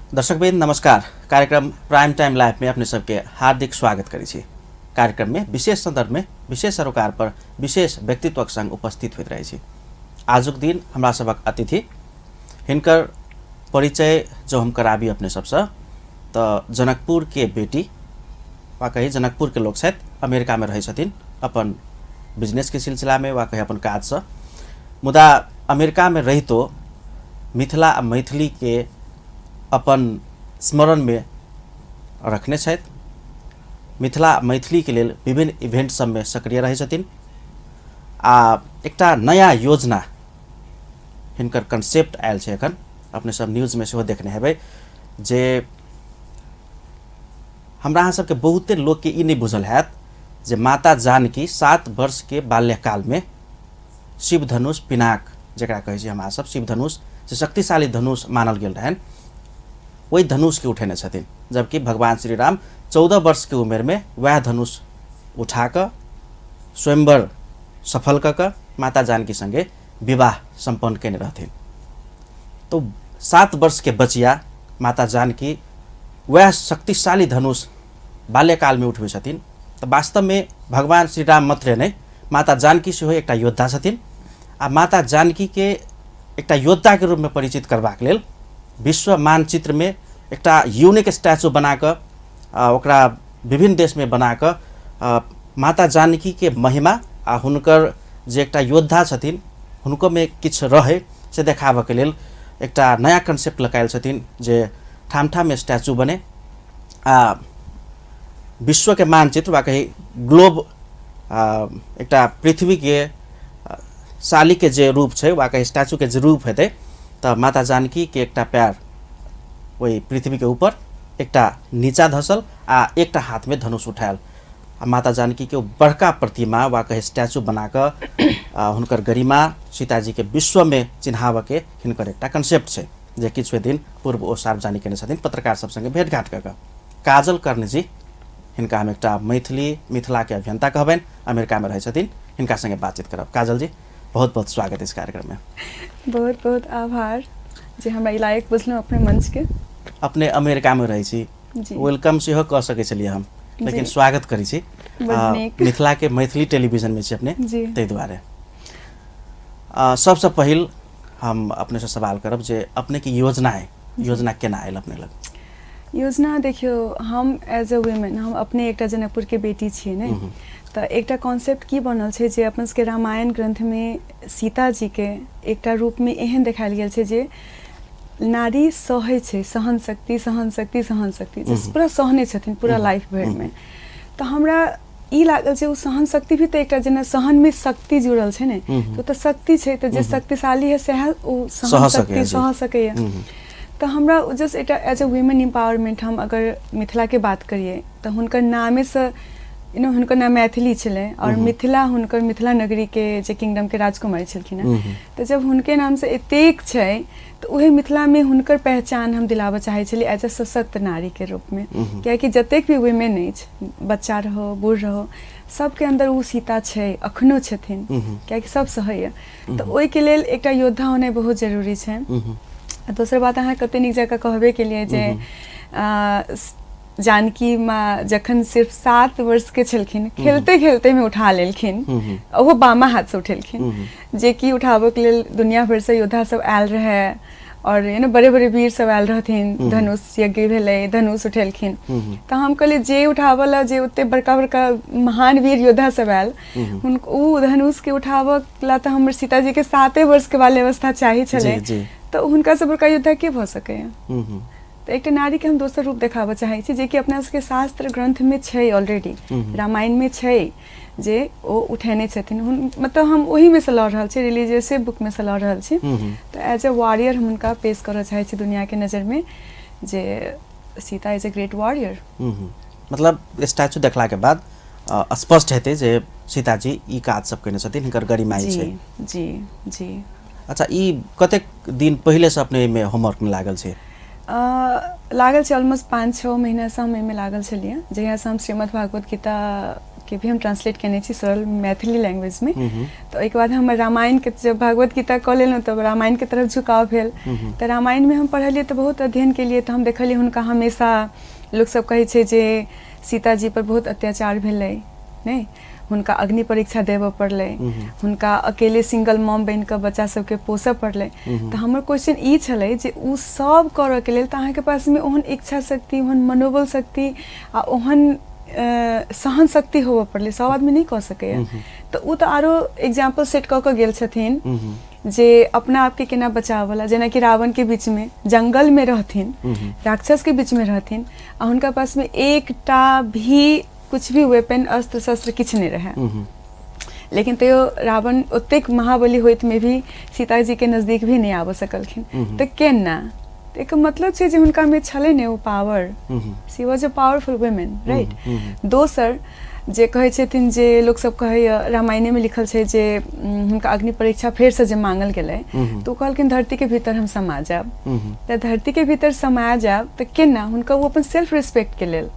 दर्शकबिन नमस्कार। कार्यक्रम प्राइम टाइम लाइव में अपने सबके हार्दिक स्वागत करी छी। कार्यक्रम में विशेष संदर्भ में विशेष सरोकार पर विशेष व्यक्तित्व संग उपस्थित होइत रही छी। आजुक दिन हमरा सबक अतिथि हिनकर परिचय जो हम कराबी अपने सबसे तो जनकपुर के बेटी वा कही जनकपुर के लोग शायद अमेरिका में रहे छथिन अपन बिजनेस के सिलसिला में वा कही अपन काज से। मुदा अमेरिका में रही तो मिथिला आ मैथिली के अपन स्मरण में रखने छथि। मिथिला मैथिली के लेल विभिन्न इवेंट सब में सक्रिय रहे छथिन। आ एकटा नया योजना हिनकर कंसेप्ट आयल छै एखन अपने सब न्यूज में सेहो देखने हेबै जे हमरा अहाँ सबके बहुते लोग के ई नहीं बुझल हैत जे माता जानकी 7 वर्ष के बाल्यकाल में शिव धनुष पिनाक जकरा कहै छी हमरा सब शिव धनुष जे शक्तिशाली धनुष मानल गेल रहन वही धनुष के उठेने छथिन। जबकि भगवान श्री राम 14 वर्ष के उम्र में वह धनुष उठाकर स्वयंवर सफल कर माता जानकी संगे विवाह संपन्न केने रहथिन। तो 7 वर्ष के बचिया माता जानकी वह शक्तिशाली धनुष बाल्यकाल में उठबे छथिन। तो वास्तव में भगवान श्री राम मात्रै नहीं माता जानकी सेहो एकटा योद्धा छथिन। आ माता जानकी के एकटा योद्धा के रूप में परिचित करबाक लेल विश्व मानचित्र में एकटा यूनिक स्टैचू बनाकर ओकरा विभिन्न देश में बनाकर माता जानकी के महिमा आ हुनकर जे एकटा योद्धा छथिन हुनको में किछ रहे से देखाबे के लेल एकटा नया कंसेप्ट लगायल छथिन जे ठाम ठाम में स्टैचू बने। विश्व के मानचित्र वा कही ग्लोब एकटा पृथ्वी के साली के जे रूप छै वा कही स्टैचू के जे रूप हेतै तो माता जानकी के एकटा पैर वही पृथ्वी के ऊपर एकटा नीचा धसल आ एकटा हाथ में धनुष उठायल। माता जानकी के बड़का प्रतिमा वा कहे स्टैचू बनाकर हुनकर गरिमा सीताजी के विश्व में चिन्हावे के हिनकर एकटा कंसेप्ट छै जे किछु दिन पूर्व ओ सार्वजनिक केने छथिन पत्रकार सब संगे भेंटघाट कर। काजल कर्णी जी हिनका हम एकटा मिथिला के अभियंता कहबैन अमेरिका में रहे छथिन हिनका संगे बातचीत करब। काजल जी बहुत बहुत स्वागत इस कार्यक्रम में। बहुत बहुत आभार जे हमरा ई लायक बुझलहुँ अपने मंच के। अपने अमेरिका में रही छी वेलकम सेहो कह सकै छलियै हम लेकिन स्वागत करी छी मिथिला के मैथिली टेलीविजन में छी अपने तै दुआरे। सबसे पहिल हम अपने से सवाल करब जे अपने की योजना केना आयल अपने लग? योजना देखियो हम एज अ वुमेन हम अपने एकटा जनकपुर के बेटी छियै ने तो एकटा कॉन्सेप्ट की बनल छै जे अपन सबके रामायण ग्रंथ में सीता जी के एकटा रूप में एहन देखायल गेल छै जे नारी सहै छै सहन शक्ति पूरा सहने छथिन पूरा लाइफ भर में। तो हमरा ई लागल छै ओ सहन शक्ति भी तो एकटा जेना सहन में शक्ति जुड़ल छै ने तो शक्ति छै तो जे शक्तिशाली है सह ओ सहन शक्ति सह सकैया। तो हमरा जस्ट एकटा एज अ वुमेन एम्पावरमेंट हम अगर मिथिला के बात करिए तो हुनकर नामे से हुनकर नाम मैथिली छलै और मिथिला नगरी के जे किंगडम के राजकुमारी छलखिन हैं। तो जब हुनके नाम से एतेक छै तो उहे मिथिला में हुनकर पहचान हम दिलाबऽ चाहे छलिए एज अ सशक्त नारी के रूप में। कियाकि जतेक भी वुमेन अछि बच्चा रहो बूढ़ रहो सबके अंदर वो सीता छै अखनो छथिन कियाकि सब सहैया। तो ओहि के लेल एकटा योद्धा होनाइ बहुत जरूरी छै। दोसर बात अहाँ कते नीक जकाँ कहबे के लिए जे जानकी माँ जखन सिर्फ 7 वर्ष के छलखिन खेलते खेलते में उठा लेलखिन ओहो बामा हाथ से उठेलखिन जे कि उठाबे के लेल दुनिया भर से योद्धा सब आयल रहे और बड़े बड़े वीर सब आयल रहथिन धनुष यज्ञ भेलै धनुष उठेलखिन। तो हम कहलिए जे उठावला जे उते बड़का बड़का महान वीर योद्धा सब आयल उ धनुष के उठावला तो हमर सीताजी के 7 वर्ष के बाल्यावस्था चाही छलै तो हुनका से बड़का योद्धा के भ सकैया। तो एक नारी के हम दोसर रूप देखाबऽ चाहे छी जे कि अपना सबके शास्त्र ग्रंथ में छै ऑलरेडी रामायण में छै जे ओ उठेने छथिन। मतलब हम वही में से लड़ रहल छी रिलीजियस बुक में से लड़ रहल छी। तो एज ए वॉरियर हम उनका पेश करऽ चाहे छी दुनिया के नजर में जे Sita is a great warrior. मतलब स्टैचू देखला के बाद स्पष्ट हेतै जे सीताजी ई काज सब केने छथिन हिनकर गरिमा छै। जी जी। अच्छा ई कतेक दिन पहले से अपने में होमवर्क में लागल छै? लागल छै ऑलमोस्ट 5-6 महीना से हम में लागल छलिए जहिया से हम श्रीमद् भागवत गीता के भी हम ट्रांसलेट केने छी सरल मैथिली लैंग्वेज में। तो एक बाद हम रामायण के जब भागवत गीता कऽ लेलहुँ तब रामायण के तरफ झुकाव भेल। तो रामायण में हम पढ़लिए तो बहुत अध्ययन के लिए, तो हम देखलिए हुनका हमेशा लोग सब कहै छै जे सीता जी पर बहुत अत्याचार भेलै, नहीं हुनका अग्नि परीक्षा देबऽ पड़लै, हुनका अकेले सिंगल मॉम बन कऽ बच्चा सबके पोसऽ पड़लै। तो हमर क्वेश्चन ई छलै जे उ सब करऽ के लेल तऽ अहाँके पास में ओहन इच्छा शक्ति, ओहन मनोबल शक्ति आ ओहन सहन शक्ति होबऽ पड़लै, सब आदमी नहीं कऽ सकैया। तो उ तो आरो एग्जाम्पल सेट कऽ कऽ गेल छथिन जे अपना आप के केना बचावला, जेना कि रावण के बीच में जंगल में रहथिन, राक्षस के बीच में रहथिन आ हुनका पास में एकटा भी कुछ भी वेपन अस्त्र शस्त्र किछ नहीं रहे, लेकिन तैयो रावण ओतेक महाबली होइत में भी सीता जी के नजदीक भी नहीं आबऽ सकलखिन। तो केना एक मतलब छै जे हुनका में छलै ने वो power, she was a powerful women, right. दोसर जे कहै छथिन जे लोग सब कहैया रामायणे में लिखल छै जे हुनका अग्नि परीक्षा फेर से जे मांगल गेलै तो कहलखिन धरती के भीतर हम समा जाब। त धरती के भीतर समा जाब त केना हुनका वो अपन सेल्फ रिस्पेक्ट के लेल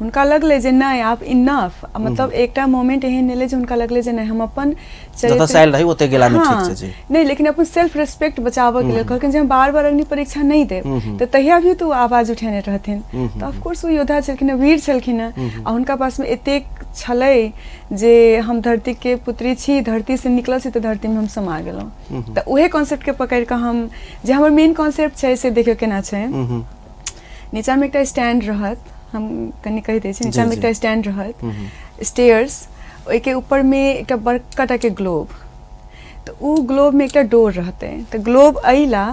हुनका लगले जे नहीं आप इनफ, मतलब एकटा मोमेंट एहन एले जे हुनका लगले जे नहीं हम अपन जतऽ साइल रही ओते गेला में ठीक छै जी, नहीं लेकिन अपन सेल्फ रिस्पेक्ट बचाबऽ के लेल कहलखिन जे हम बार-बार अग्नि परीक्षा नहीं देब। तो तहिया भी तो आवाज उठेने रहथिन। तो ऑफ कोर्स वो योद्धा छलखिन, वीर छलखिन आ हुनका पास में एतेक छलै जे हम धरती के पुत्री छी, धरती से निकलल छी तो धरती में हम समा गेलहुँ। तो उहे कॉन्सेप्ट के पकड़ के हम जे हमर मेन कॉन्सेप्ट छै से देखियो केना छै। नीचा में एकटा स्टैंड रहत, हम कनी कहि दै छी, नीचा में एकटा स्टैंड रहत, स्टेयर्स, ओइ के ऊपर में एकटा बड़का टा के ग्लोब, तो उ ग्लोब में एकटा डोर रहते। तो ग्लोब अइला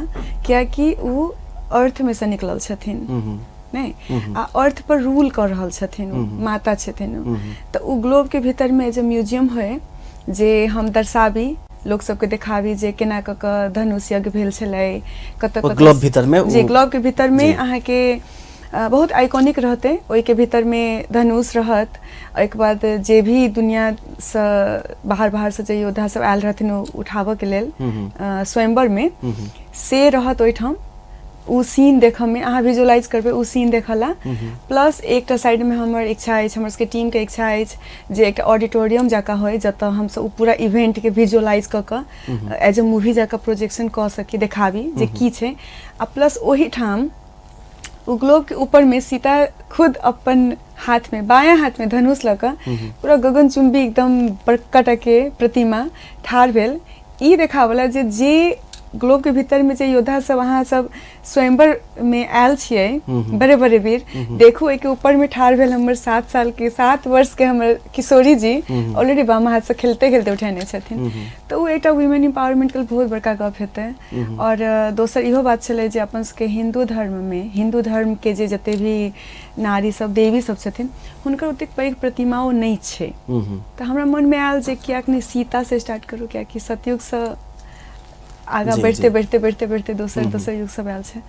कियाकि उ अर्थ में से निकलल छथिन, नहीं आ अर्थ पर रूल कर रहल छथिन, माता छथिन। तो उ ग्लोब के भीतर में जे म्यूजियम होय जे हम दर्शाबी, लोग सबके देखाबी जे केना क धनुष यज्ञ भेल छलै, कतऽ ग्लोब भीतर में जी ग्लोब के भीतर में अहाँ के बहुत आइकॉनिक रहते। ओइ के भीतर में धनुष रहत, एक बाद जे भी दुनिया से बाहर से जे योद्धा सब आयल रहथिन उठाबऽ के लेल स्वयंवर में से रहत ओइठाम। उ सीन देखऽ में अहाँ विजुअलाइज करबै, उ सीन देखला प्लस एकटा साइड में हमर इच्छा अछि, हमर सबके टीम के इच्छा अछि जे एकटा ऑडिटोरियम जकाँ होय जतऽ हम सब पूरा इवेंट के विजुअलाइज कऽ कऽ एज अ मूवी जकाँ प्रोजेक्शन कऽ सकी, देखाबी जे की छै। आ प्लस ओही ठाम उ ग्लोब के ऊपर में सीता खुद अपन हाथ में, बायां हाथ में धनुष लऽ कऽ पूरा गगनचुंबी एकदम बड़का टा के प्रतिमा ठाढ़ भेल। ई देखावला जे ग्लोब के भीतर में जे योद्धा सब अहाँ सब स्वयंवर में आयल छियै, बड़े बड़े वीर, देखू एक ऊपर में ठाढ़ भेल हमर 7 वर्ष के हमर किशोरी जी ऑलरेडी बामा हाथ से खेलते खेलते उठेने छथिन। तो वो एकटा वुमेन एम्पावरमेंट के बहुत बड़का गप हेतै। और दोसर इहो बात छलै जे अपन सबके हिंदू धर्म में, हिंदू धर्म के जे जते भी नारी सब, देवी सब छथिन, हुनकर ओतेक पैघ प्रतिमाओ नहीं छै। तो हमरा मन में आयल जे कियाक नहीं सीता से स्टार्ट करू, कियाकि सतयुग से आगा बढ़ते दोसर युग सब आयल छै।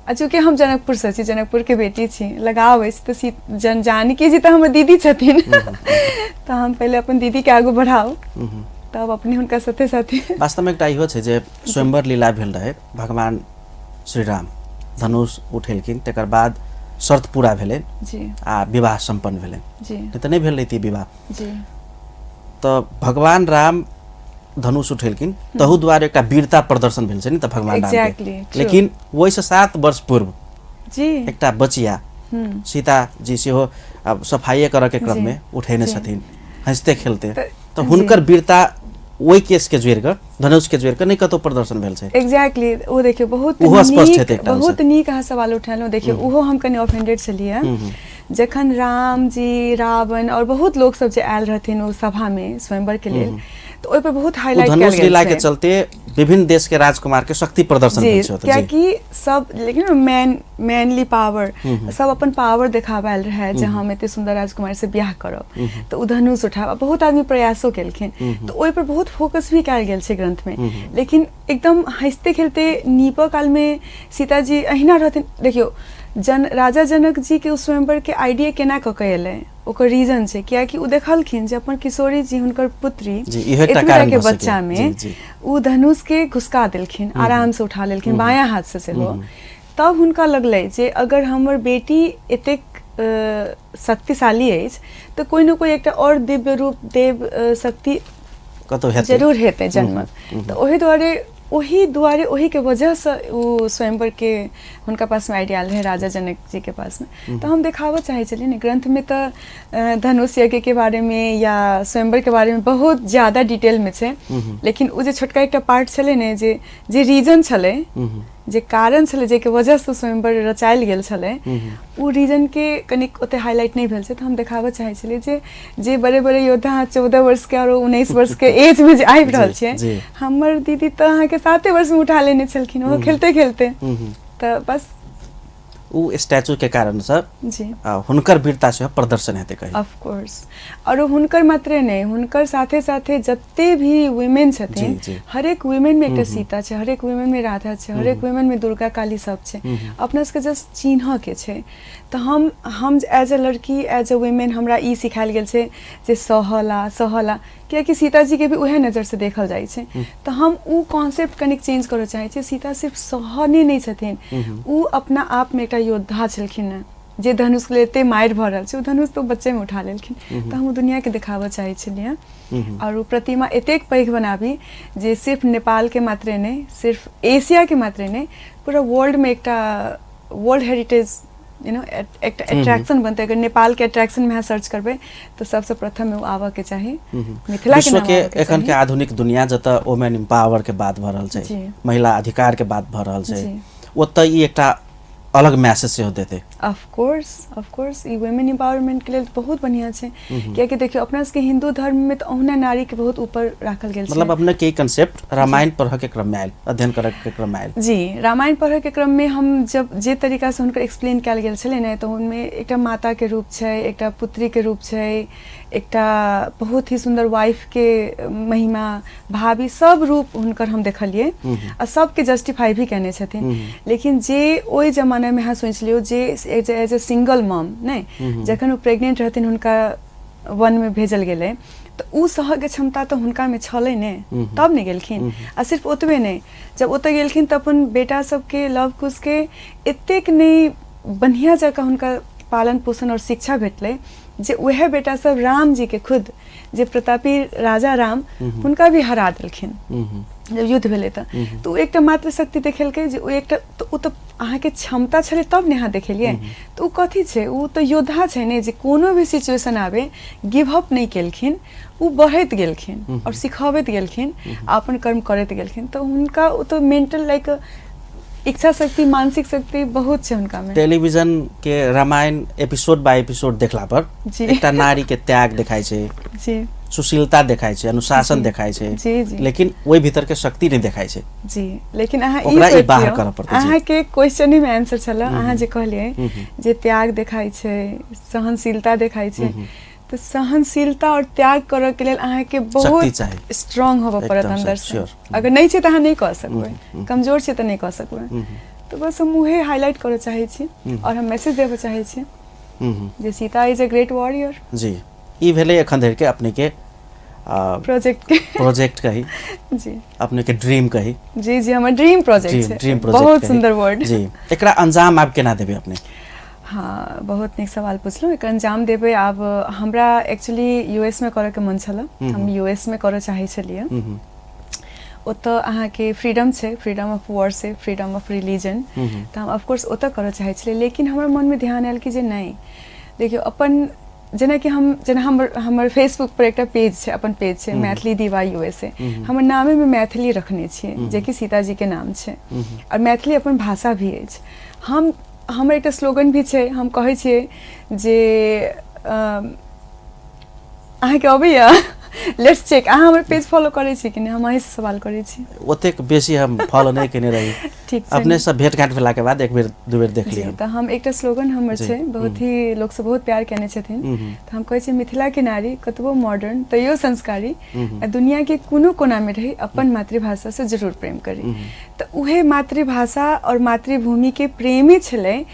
आ चूँकि हम जनकपुर से छी, जनकपुर के बेटी छी, लगाव अछि, तो जानकी जी तो हमर दीदी छथिन तो हम पहले अपन दीदी के आगू बढ़ाऊ तब अपने हुनका साथे साथे। वास्तव में एकटा इहो छै जे स्वयंवर लीला भेल रहे, भगवान श्री राम धनुष उठेलखिन, तकर बाद शर्त पूरा भेलै आ विवाह संपन्न भेलै जी, नहीं तो नहीं भेल रही विवाह जी। तो भगवान राम धनुष उठेलखिन, तहु द्वारा एकटा वीरता प्रदर्शन भेल छै नि त भगवान राम के। लेकिन वही से 7 वर्ष पूर्व जी एकटा बचिया सीता जी सेहो सफाई करऽ के क्रम में उठेने छथिन, हंसते खेलते। तो हुनकर वीरता ओइ केस के जोड़ के, धनुष के जोड़ के नहीं कतौ प्रदर्शन भेल छै। एग्जैक्टली वो देखियो बहुत नीक अहाँ सवाल उठेलहुँ। देखियो उहो हम कनी ऑफेंडेड छलियै जखन राम जी, रावण और बहुत लोग सब जे आयल रहथिन ओ सभा में स्वयंवर के लेल, तो ओइ पर बहुत हाईलाइट कयल गेल छै। धनुष लीला के चलते विभिन्न देश के राजकुमार के शक्ति प्रदर्शन भेल छै, कियाकि सब लेकिन मैनली पावर सब अपन पावर देखाबैल रहे जे हम एते सुंदर राजकुमार से ब्याह करब, तो उ धनुष उठाब। बहुत आदमी प्रयासो केलखिन, तो ओइ पर बहुत फोकस भी कयल गेल छै ग्रंथ में। लेकिन एकदम हंसते खेलते नीपऽ काल में सीता जी अहिना रहथिन। देखियो राजा जनक जी के उस स्वयंवर के आइडिया केना क के एलै, ओकर रीजन छै कियाकि उ देखलखिन जे अपन किशोरी जी, हुनकर पुत्री एतबा के बच्चा में उ धनुष के घुसका देलखिन, आराम से उठा लेलखिन बायां हाथ से सेहो। तब हुनका लगलै जे अगर हमर बेटी एतेक शक्तिशाली अछि तऽ कोई न कोई एकटा और दिव्य रूप देव शक्ति कतौ हेतै जरूर हेतै जन्मत। तऽ ओही दुआरे ओही के वजह से वो स्वयंवर के हुनका पास में आइडियाल रहे राजा जनक जी के पास में। तो हम दिखावा चाहे चलिए ना ग्रंथ में तो धनुष यज्ञ के बारे में या स्वयंवर के बारे में बहुत ज्यादा डिटेल में छे, लेकिन वो जे छोटका एक पार्ट छले ने जे रीजन छले, जे कारण छले, जे के वजह से स्वयंवर रचायल गेल छले, वो रीजन के कनिक ओते हाईलाइट नहीं भेल छे। तो हम दिखावा चाहे छलिए जे बड़े बड़े योद्धा 14 वर्ष के और 19 वर्ष के एज में जे आबि रहल छे, हमर दीदी तो अहाँ के 7 वर्ष में उठा लेने छलखिन, वो खेलते खेलते। तो बस उ स्टैचू के कारण से जी हुनकर वीरता से प्रदर्शन हेते कहीं ऑफ कोर्स। और हुनकर मात्रे नहीं, हुनकर साथे साथे जत्ते भी वुमेन छथिन, हर एक वुमेन में एकटा सीता छे, हर एक वुमेन में राधा छे, हर एक वुमेन में दुर्गा काली सब छे। अपना सबके जस्ट चिन्ह के छे। तो हम एज अ लड़की एज अ वुमेन हमरा ई सिखायल गेल छे जे सहला कियाकि सीता जी के भी उहे नजर से देखल जाय छे। तो हम उ कॉन्सेप्ट कनिक चेंज करे चाहे छे। सीता सिर्फ सहने नहीं छथिन, उ अपना आप में एकटा योद्धा छलखिन न, जे धनुष लेते मारि भ रहल छै, उ धनुष तो बच्चे में उठा लेलखिन। तो हम दुनिया के दिखावा चाहे छलिए। और उ प्रतिमा एतेक पैघ बनाबी जे सिर्फ नेपाल के मात्रे नहीं, सिर्फ एशिया के मात्रे नहीं, पूरा वर्ल्ड में एकटा वर्ल्ड हेरिटेज एक अट्रैक्शन बनते। अगर नेपाल के अट्रैक्शन में सर्च करबे तो सबसे प्रथम में आवा के चाहे मिथिला विश्व के एखन के आधुनिक दुनिया जता वुमेन एम्पावर के बात भ रहल छै, महिला अधिकार के बात भ रहल छै, ओतय ई एकटा अलग मैसेज से देते। Of course E women empowerment के लिए बहुत बढ़िया छै। कियाकि देखियो अपना के हिंदू धर्म में तो ओहना नारी के बहुत ऊपर राखल गेल छै। मतलब अपने के कांसेप्ट रामायण पढ़ के क्रम में आयल, अध्ययन करे के क्रम में आयल। जी रामायण पढ़े के क्रम में हम जब जे तरीका से हुनकर एक्सप्लेन कयल गेल छले ने, तो उनमें एकटा माता के रूप छै, एकटा पुत्री के रूप छै, एकटा बहुत ही सुंदर वाइफ के महिमा, भाभी, सब रूप हुनकर हम देखलिए और सबके जस्टिफाई भी कहने छथिन। लेकिन जे ओई जमाना में हाँ सोच लियो जे एज ए सिंगल मॉम नहीं, जखन वो प्रेग्नेंट रहथिन हुनका वन में भेजल गेले, तो उ सह के क्षमता तो हुनका में छले ने, तब नहीं गेलखिन। आ सिर्फ ओतबे नहीं, जब ओतय गेलखिन त अपन बेटा सबके लव कुश के एतेक नहीं बढ़िया जगह हुनका पालन पोषण और शिक्षा भेटले जे वह बेटा सब राम जी के खुद जे प्रतापी राजा राम हुनका भी हरा देलखिन जब युद्ध भेले तो एक मात्र शक्ति देखेलकै जे एक तो अहाँ के क्षमता छले तब ने अहाँ देखेलिए। तो कथी छे, उ तो योद्धा छे ने जे कोनो भी सिचुएशन आवे गिव अप नहीं केलखिन, उ बढ़त गेलखिन और सिखावत गेलखिन, अपन कर्म करत गेलखिन। तो उनका तो मेंटल लाइक इच्छा शक्ति, मानसिक शक्ति बहुत छे उनका में। टेलीविजन के रामायण एपिसोड बाय एपिसोड देखला पर एकटा नारी के त्याग देखाय छे, जी सुशीलता देखाय छे, अनुशासन देखाय छे, लेकिन ओई भीतर के शक्ति नहीं देखाय छे। जी लेकिन अहाँ ई बाहर करऽ पड़तै। अहाँ के क्वेश्चन में आंसर छला, अहाँ जे कहलिए जे त्याग देखाय छे, सहनशीलता देखाय छे, तो सहनशीलता और त्याग करऽ के लेल अहाँ के बहुत स्ट्रांग होबऽ पड़त अंदर से। अगर नहीं छे त अहाँ नहीं कह सकबै, कमजोर छे त नहीं कह सकबै। तो बस हम उहे हाईलाइट करऽ चाहे छी और हम मैसेज देबऽ चाहे छी जे Sita is a great warrior. जी ई भेले एखन धरि के अपने के प्रोजेक्ट कही जी, अपने के ड्रीम कही। जी जी हमर ड्रीम प्रोजेक्ट है, बहुत सुंदर वर्ड। जी एकरा अंजाम आप केना देबे अपने? हाँ बहुत नीक सवाल पूछलो। एक अंजाम देबे आब हमरा एक्चुअली यूएस में करे के मन छला, हम यूएस में करे चाहे छलिए। ओतऽ अहाँ के फ्रीडम छे, फ्रीडम ऑफ वर्ड है, फ्रीडम ऑफ रिलीजन, तो हम ऑफ कोर्स ओतऽ करे चाहे छलिए। लेकिन हमर मन में ध्यान आयल कि जे नहीं देखियो अपन जेना कि हमर फेसबुक पर एक पेज है, अपन पेज है मैथिली दीवा यूएसए, हमर नामे में मैथिली रखने छिए जे कि सीता जी के नाम है और मैथिली अपन भाषा भी है। हमर एक स्लोगन भी है, हम कहे छिए जे अहाँ के अबैया लेट्स चेक, अहाँ हमर पेज फॉलो करे छी कि नहीं, हम अहीं से सवाल करे छी। ओतेक बेसी हम फॉलो नहीं केने रही। ठीक अपने सब भेंट घाट भेला के बाद एक बेर दू बेर देख लिया। तो हम एक स्लोगन हमर छे, बहुत ही लोग से बहुत प्यार केने छथिन। तो हम कहे छी मिथिला के नारी कतबो मॉडर्न तैयो संस्कारी, दुनिया के कोनो कोना में रही अपन मातृभाषा से जरूर प्रेम करी। तो उहे मातृभाषा और मातृभूमि के प्रेमी छले,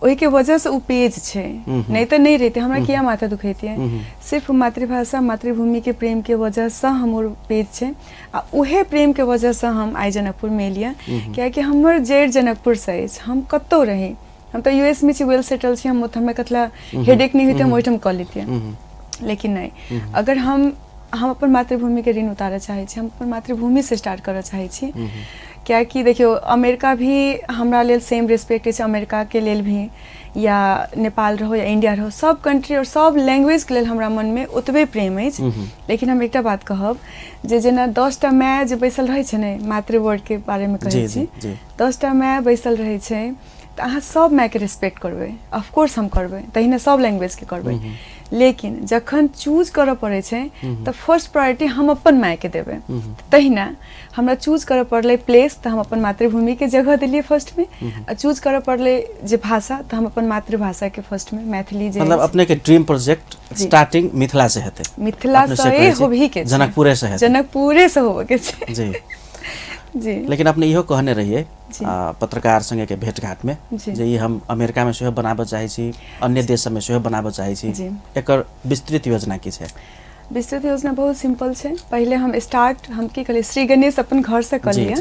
ओही के वजह से उ पेज छे, नहीं तो नहीं रहते हमरा किया माथा दुखैती है। सिर्फ मातृभाषा मातृभूमि के प्रेम के वजह से हमर पेज छे आ उहे प्रेम के वजह से हम आई जनकपुर में लिया। क्या कि हमर जेठ जनकपुर से हम कत्तो रही हम तो यूएस में छी वेल सेटल छी, हम हमें कतला हेडेक नहीं हुई तो हम ओइठम कर लेती लेकिन नहीं, अगर हम अपन मातृभूमि के ऋण उतारे चाहे छी, हम अपन मातृभूमि से स्टार्ट करे चाहे छी। क्या कि देखियो अमेरिका भी हमरा लेल सेम रिस्पेक्ट है, अमेरिका के लेल भी या नेपाल रहो या इंडिया रहो, सब कंट्री और सब लैंग्वेज के लेल हमरा मन में उतबे प्रेम है। लेकिन हम एकटा बात कहब जे जेना 10टा माय जे बैसल रहे छै ने, मातृवर्ड के बारे में कहै छी, 10टा माय बैसल रहे छै तो अहाँ सब माय के रिस्पेक्ट करबै, ऑफकोर्स हम करबै, तहिने सब लैंग्वेज के करबै। लेकिन जखन चूज करऽ पड़े छै तो फर्स्ट प्रायोरिटी हम अपन माय के देबै। तहिना हमरा चूज करऽ पड़लै प्लेस तो हम अपन मातृभूमि के जगह दिलिए फर्स्ट में, आ चूज करऽ पड़लै जे भाषा तो हम अपन मातृभाषा के फर्स्ट में, मैथिली जे मतलब अपने के ड्रीम प्रोजेक्ट स्टार्टिंग मिथिला से हेतै, मिथिला से होबही के, जनकपुरे से हेतै, जनकपुरे से होबे के छै जी जी। लेकिन अपने इहो कहने रहिए पत्रकार संगे के भेंटघाट में जे ई हम अमेरिका में सेहो बनाबऽ चाहे छी, अन्य देश सब में सेहो बनाबऽ चाहे छी, एकर विस्तृत योजना की छै? विस्तृत योजना बहुत सिंपल छै। पहले हम की कहलिए श्री गणेश अपन घर से कर लिया,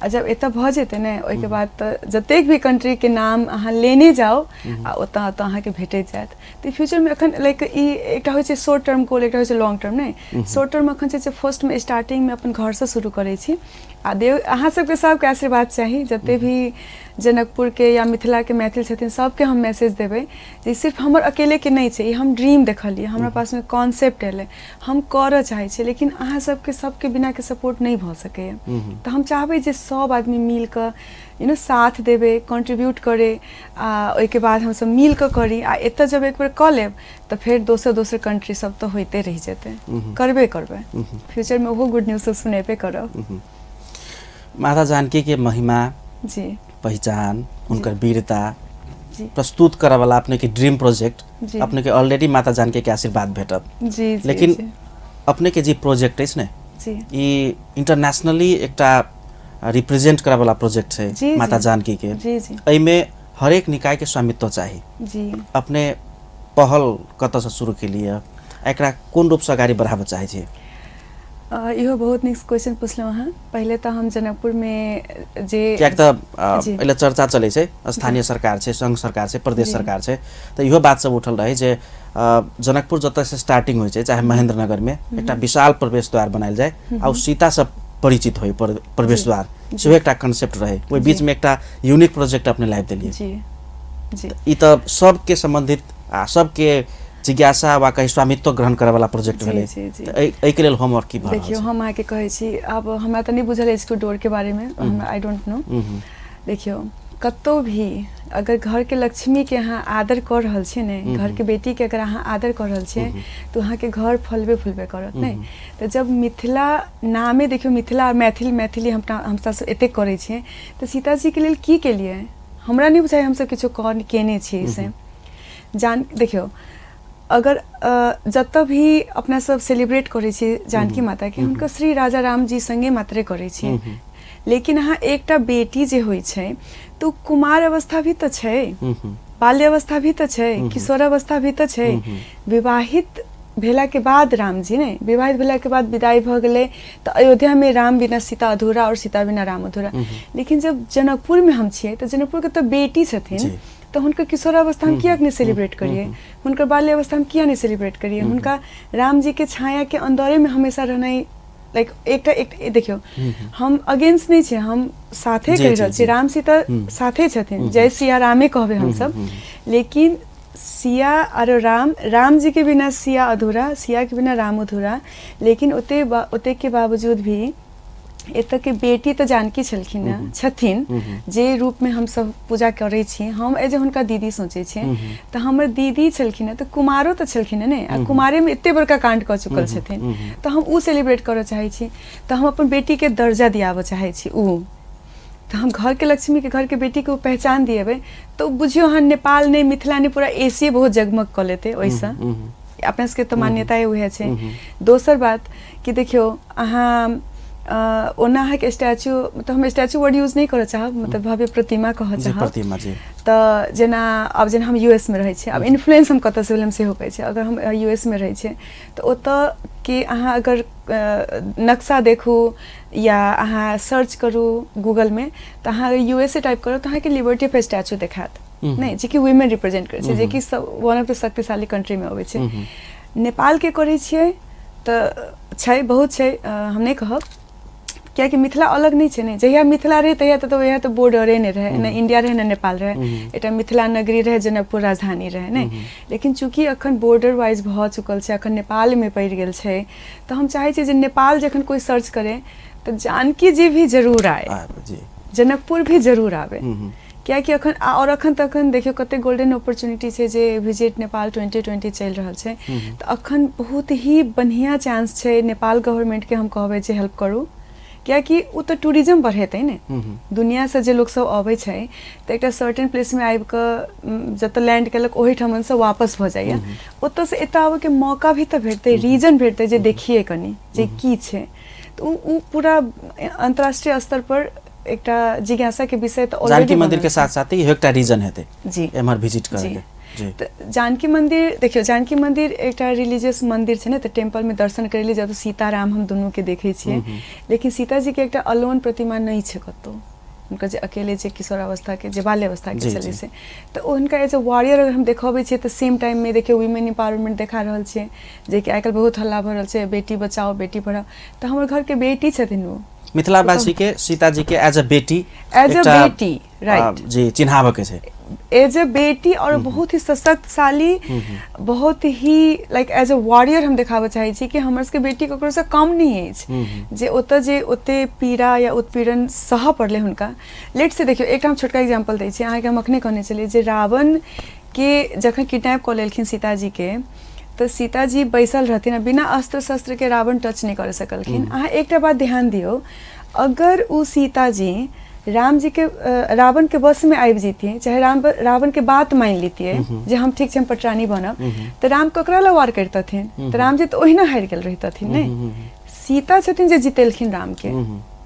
आ जब एतऽ भ जेतै ने ओइ के बाद त जतेक भी कंट्री के नाम अहाँ लेने जाओ आ ओतऽ अहाँ के भेटैत जायत। तो फ्यूचर में अखन लाइक ई एकटा होइ छै शॉर्ट टर्म गोल, एकटा होइ छै लॉन्ग टर्म ने। शॉर्ट टर्म अखन छै फर्स्ट में स्टार्टिंग में अपन घर से शुरू करै छी, आ देव अहाँ सबके सबके आशीर्वाद चाही, जते भी जनकपुर के या मिथिला के मैथिल छथिन सबके हम मैसेज देबै जे सिर्फ हमर अकेले के नहीं छै, हम ड्रीम देखलिए, हमरा पास में कॉन्सेप्ट एले, हम करऽ चाहे छी, लेकिन अहाँ सबके बिना के सपोर्ट नहीं भ सकैए। तो हम चाहबै जे सब आदमी मिल कऽ साथ देबै, कंट्रीब्यूट करे, आ ओइ के बाद हम सब मिल कऽ करी, आ एतऽ जब एक बेर कऽ लेब तो फिर दोसर कंट्री सब तो होइते रह जेतै, करबे फ्यूचर में ओहो गुड न्यूज सब सुनेबे करब। माता जानकी के महिमा जी, पहचान, उनकर वीरता प्रस्तुत करे वाला अपने के ड्रीम प्रोजेक्ट, अपने के ऑलरेडी माता जानकी के आशीर्वाद भेटत जी, लेकिन जी, अपने के जी प्रोजेक्ट है ई इंटरनेशनली एकटा रिप्रेजेंट करे वाला प्रोजेक्ट है माता जानकी के, एहि में हर एक निकाय के स्वामित्व चाहिए जी। अपने पहल कत से शुरू के लिए, एकरा कोन रूप से आगाड़ी बढ़ाबे चाहे छी? इहो बहुत निक क्वेश्चन पूछलहुँ अहाँ। पहले तो हम जनकपुर में जे कियाक त पहिले चर्चा चलै छै, स्थानीय सरकार छै, संघ सरकार छै, प्रदेश सरकार छै, तो इहो बात सब उठल रहे जे जनकपुर जतऽ से स्टार्टिंग होइ छै, चाहे महेंद्रनगर में एकटा विशाल प्रवेश द्वार बनायल जाए आ सीता से परिचित होइ प्रवेश द्वार, सेहो एकटा कॉन्सेप्ट रहे, ओहि बीच में एकटा यूनिक प्रोजेक्ट अपने लाइव देलिए जी जी। ई त सबके संबंधित आ सबके जिज्ञासा वा कहीं स्वामित्व ग्रहण करे वाला प्रोजेक्ट भेलै, एहि के लेल होमवर्क की भऽ? देखियो हम अहाँ के कहै छी, अब हमरा त नहीं बुझल है इसको डोर के बारे में, हमरा आई डोंट नो। देखियो कतो भी अगर घर के लक्ष्मी के अहाँ आदर कर रहल छी ने, घर के बेटी के अगर अहाँ आदर कर रहल छी तो अहाँ के घर फलबे फूलबे करत नहीं। तो जब मिथिला नामे देखियो मिथिला और मैथिली हम सब एते करै छी, तो सीता जी के लेल की के लिए हमरा नहीं बुझाय हम सब किछो केने छी से जान। देखियो अगर जतऽ भी अपना सब सेलिब्रेट करै छी जानकी माता के, हुनका श्री राजा राम जी संगे मात्रे करै छी, लेकिन अहाँ एकटा बेटी जे होइ छै तो कुमार अवस्था भी तो छै, बाल्य अवस्था भी तो छै, किशोर अवस्था भी तो छै। विवाहित भेला के बाद राम जी ने, विवाहित भेला के बाद विदाई भ गेलै तो अयोध्या में राम बिना सीता अधूरा और सीता बिना राम अधूरा। लेकिन जब जनकपुर में हम छियै तो जनकपुर के तो बेटी छथिन, तो हुनकर किशोरावस्था हम किया नहीं सेलिब्रेट करिए, हुनकर बाल्य अवस्था हम किया नहीं सेलिब्रेट करिए, हुनका राम जी के छाया के अंदरे में हमेशा रहना लाइक एक देखियो हम अगेंस्ट नहीं छे, हम साथे कह रहल छी, राम सीता साथे छथिन, जय सिया रामे कहबे हम सब। लेकिन सिया और राम जी के बिना सिया अधूरा, सिया के बिना राम अधूरा। लेकिन ओते के बावजूद भी एतऽ के बेटी तो जानकी छलखिन न, छथिन जे रूप में हम सब पूजा करै छी, हम एजे हुनका दीदी सोचे छी, तो हमर दीदी छलखिन न, तो कुमारो तो छलखिन ने, आ कुमारे में एते बड़का कांड कर चुकल छथिन, तो हम उ सेलिब्रेट करऽ चाहे छी, तो हम अपन बेटी के दर्जा दियाबऽ चाहे छी उ, तो हम घर के लक्ष्मी के, घर के बेटी के पहचान दिएबै, तो बुझियो अहाँ नेपाल नहीं मिथिला नहीं पूरा एशिया बहुत जगमग कर लेते वैसा, अपना सबके तो मान्यताएं उहे छै। दोसर बात कि देखियो अहाँ ओना है के स्टैचू, मतलब हम स्टैचू वर्ड यूज नहीं करऽ चाहब, मतलब भव्य प्रतिमा कहऽ चाहब। प्रतिमा जी तो जेना अब जेना हम यूएस में रहै छी, अब इन्फ्लुएंस हम कतऽ से भेल सेहो कहै छै। अगर हम यूएस में रहै छी तो ओतऽ के अहाँ अगर नक्शा देखू या अहाँ सर्च करू गूगल में, तो अहाँ अगर यूएसए टाइप करू तो अहाँ के लिबर्टी पे स्टैचू देखात, नहीं जे कि वुमेन रिप्रेजेंट करै छै, जे कि वन ऑफ द शक्तिशाली कंट्री में अबै छै। नेपाल के करै छियै तऽ छै बहुत छै, हम नहीं कहब, कियाकि मिथिला अलग नहीं छै ने। जहिया मिथिला रहे तहिया तो यह तो बॉर्डरे नहीं रहे, न इंडिया रहे न नेपाल रहे, एटा मिथिला नगरी रहे, जनकपुर राजधानी रहे नहीं। लेकिन चूंकि अखन बॉर्डर वाइज भ चुकल छै, अखन नेपाल में पड़ गेल छै, तो हम चाहे छी जे नेपाल जखन कोई सर्च करे तो जानकी जी भी जरूर आए, जनकपुर भी जरूर आवे, कियाकि अखन और अखन तखन देखियो कते गोल्डन अपॉर्चुनिटी छै जे विजिट नेपाल 2020 चल रहल छै। तो अखन बहुत ही बढ़िया चांस छै नेपाल गवर्नमेंट के हम कहबे जे हेल्प करू, कियाकि उ तो टूरिज्म बढ़ेतै ने, दुनिया से जे लोग सब अबै छै तो एक सर्टेन प्लेस में आबि के जत लैंड केलक ओही ठमन से वापस भ जाइए, ओत से एत आबे के मौका भी तो भेटतै, रीजन भेटतै जे देखिए कनी जे की छै। तो उ पूरा अंतर्राष्ट्रीय स्तर पर एकटा जिज्ञासा के विषय तो जानकी मंदिर के साथ साथ ही एकटा रीजन हेतै जी एमहर विजिट करे के। तो जानकी मंदिर देखियो, जानकी मंदिर एक रिलीजियस मंदिर है ना, तो टेम्पल में दर्शन करे ली जब सीताराम हम दोनों के देखे छिए, लेकिन सीता जी के एक अलोन प्रतिमा नहीं है कतो, उनका जे अकेले जे किशोरावस्था के जे बाल्यावस्था के चले से, तो उनका एज अ वॉरियर अगर हम देखाबे छिए तो सेम टाइम में देखियो वुमेन एम्पावरमेंट देखा रहल छिए, जे कि आजकल बहुत हल्ला भ रहल छै बेटी बचाओ बेटी पढ़ाओ, तो हमर घर के बेटी छथिन वो मिथिलावासी के सीता जी के एज अ बेटी राइट जी चिन्हावे के छै, एज अ बेटी और बहुत ही सशक्तशाली, बहुत ही लाइक एज अ वॉरियर हम देखाबे चाहे छी कि हमर सबके बेटी ककरो से कम नहीं है जे ओते पीड़ा या उत्पीड़न सह पड़ले हुनका। लेट से देखियो एक हम छोटका एग्जांपल दै छी अहाँ के, हम अखने कहने चलिए जे रावण के जखन किडनैप क लेलखिन सीता जी के, तो सीता जी बैसल रहथिन, बिना अस्त्र शस्त्र के रावण टच नहीं कर सकलखिन। अहाँ एकटा बात ध्यान दियो, अगर उ सीता जी राम जी के रावण के बस में आबि जैतिए, चाहे रावण के बात मान लेतिए जे हम ठीक छै हम पटरानी बनब, तो राम ककरा ला वार करतथिन, तो राम जी तो ओहिना हारि गेल रहितथिन ने। सीता छथिन जे जितेलखिन राम के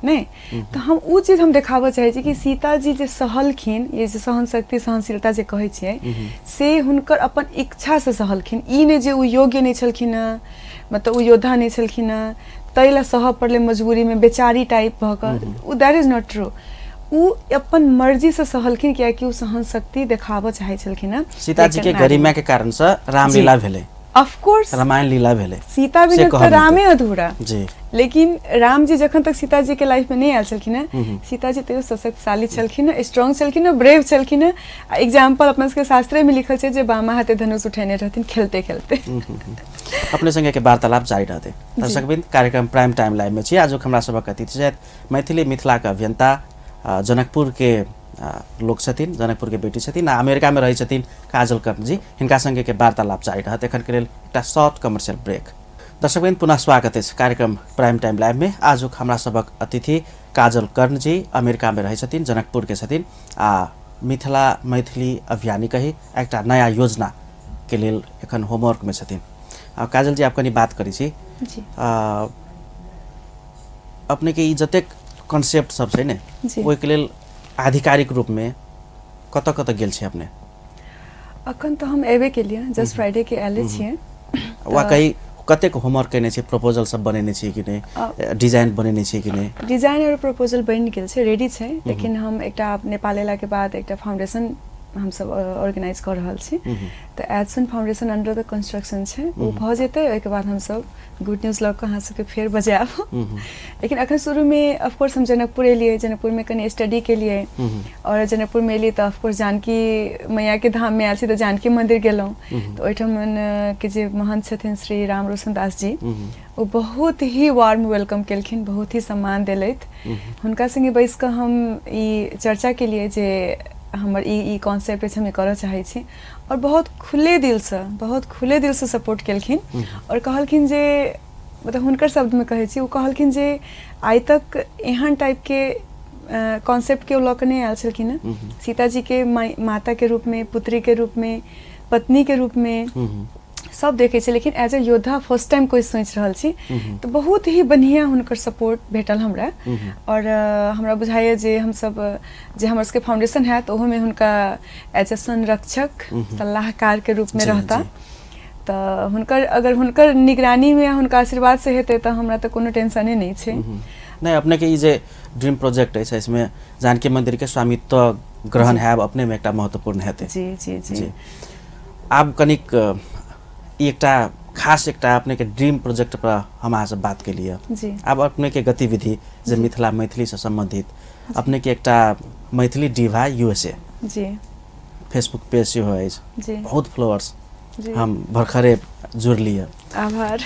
नहीं। तो हम उ चीज हम देखाबे चाहे छी कि सीता जी जे सहलखिन, ये जे सहन शक्ति सहनशीलता जे कहै छियै से हुनकर अपन इच्छा से सहलखिन, ई नहीं जे उ योग्य नहीं छलखिन, मतलब उ योद्धा नहीं छलखिन, तैला सह पड़ले मजबूरी में बेचारी टाइप भ क, दैट इज नॉट ट्रू। उ अपन मर्जी से सहलखिन, कियाकि उ सहन शक्ति देखाबे चाहे छलखिन। सीता जी के गरिमा के कारण से रामलीला भेले, ऑफ कोर्स रामायण लीला भेले, सीता बिना तो रामे अधूरा जी। लेकिन राम जी जखन तक सीता जी के लाइफ में नहीं आयल छलखिन, सीता जी तो सशक्तशाली छलखिन, स्ट्रांग छलखिन, ब्रेव छलखिन। एग्जाम्पल अपन सबके शास्त्रे में लिखल छै जे बामा हाथे धनुष उठेने रहथिन खेलते खेलते। अपने संगे के वार्तालाप जारी रहते। दर्शकबिंद कार्यक्रम प्राइम टाइम लाइव में छी। आज हमरा सबक अतिथि छथि मैथिली मिथिला के अभियंता, जनकपुर के लोक छथिन, जनकपुर के बेटी छथिन, अमेरिका में रही छथिन काजल कर्ण जी, हिनका संगे के वार्तालाप जारी रहत। एखन के लेल एकटा शॉर्ट कमर्शियल ब्रेक। दर्शकबिंद पुनः स्वागत है कार्यक्रम प्राइम टाइम लाइव में। आज हमरा सबक अतिथि काजल कर्ण जी अमेरिका में रही छथिन, जनकपुर के छथिन, मिथिला मैथिली अभियानी कही एकटा नया योजना के लेल एखन होमवर्क में छथिन। काजल जी आप कनी बात करी छी जी। अपने के जतेक कॉन्सेप्ट सब छै ने ओहि के लेल आधिकारिक रूप में कत कत गेल छै अपने? अखन तो हम एबे के लिए जस्ट फ्राइडे के आले छिए। वाकई कतेक होमवर्क करने छी, प्रपोजल सब बनेने छी कि नहीं, डिजाइन बनेने छी कि नहीं? डिजाइन और प्रपोजल बन गेल छै, रेडी छै, लेकिन हम एकटा नेपाल एला के बाद एकटा फाउंडेशन हम सब ऑर्गेनाइज कर रहल छी। तो Edson foundation under the construction छै, वो भ जेतै, ओइ के बाद हम सब गुड न्यूज लग के अहाँ सबके फेर बजायब। लेकिन अखन शुरू में ऑफ कोर्स हम जनकपुर एलिए, जनकपुर में कनी स्टडी के लिए, और जनकपुर में एलिए तो ऑफ कोर्स जानकी मैया के धाम में आयल छी, तो जानकी मंदिर गेलौं, तो ओइठमन के जे महंत छथिन श्री राम रोशन दास जी, वो बहुत ही वार्म वेलकम केलखिन, बहुत ही सम्मान देलैथ। हुनका संगे बैस के हम ई चर्चा के लिए जे हमर ई कॉन्सेप्ट हम करऽ चाहे छी, और बहुत खुले दिल से सपोर्ट केलखिन, और कहलखिन जे मतलब हुनकर शब्द में कहै छी, वो कहलखिन जे आइ तक एहन टाइप के कॉन्सेप्ट के लऽ कऽ नहि आयल छलखिन। सीता जी के माता के रूप में, पुत्री के रूप में, पत्नी के रूप में सब देखे छे, लेकिन एज ए योद्धा फर्स्ट टाइम कोई सोच रहल छी, तो बहुत ही बढ़िया हुनकर सपोर्ट भेटल हमरा। और हमरा बुझाइए जे हम सब जे हमर सबके फाउंडेशन है, तो ओहो में हुनका एज ए संरक्षक सलाहकार के रूप में रहता, तो हुनकर अगर हुनकर निगरानी में हुनका आशीर्वाद से हेतै तो हमरा तो कोनो टेंशने नहीं छे। नहीं अपने के ये जे ड्रीम प्रोजेक्ट है इसमें जानकी मंदिर के स्वामित्व ग्रहण है अपने में एक महत्वपूर्ण है जी जी जी आप कनिक एकटा खास एकटा अपने के ड्रीम प्रोजेक्ट पर हम आज बात के लिए जी अब अपने के गतिविधि जे मिथिला मैथिली से संबंधित अपने के एकटा मैथिली डिवा यूएसए जी फेसबुक पेज से हो जी बहुत फॉलोअर्स जी हम भर्खरे जुड़ लिए आभार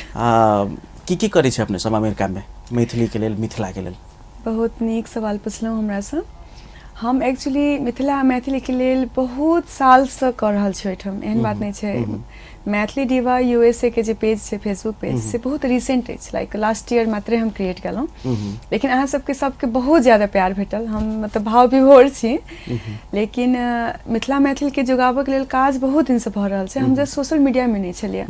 की करी छे अपने सब अमेरिका में मैथिली के लेल मिथिला के लेल बहुत नीक सवाल पूछलहुँ हमरा से हम एक्चुअली मिथिला मैथिली के लेल बहुत साल से कर रहल छी ओहिठाम एहन बात नहीं छै मैथिली डिवा यूएसए के जे पेज छै फेसबुक पेज से बहुत रिसेंट अछि लाइक लास्ट ईयर मात्रे हम क्रिएट केलहुँ लेकिन अहाँ सबके बहुत ज्यादा प्यार भेटल हम मतलब भाव विभोर छी लेकिन मिथिला मैथिली के जोगाबऽ के लेल काज बहुत दिन से भऽ रहल छै हम जस्ट सोशल मीडिया में नहीं छलिए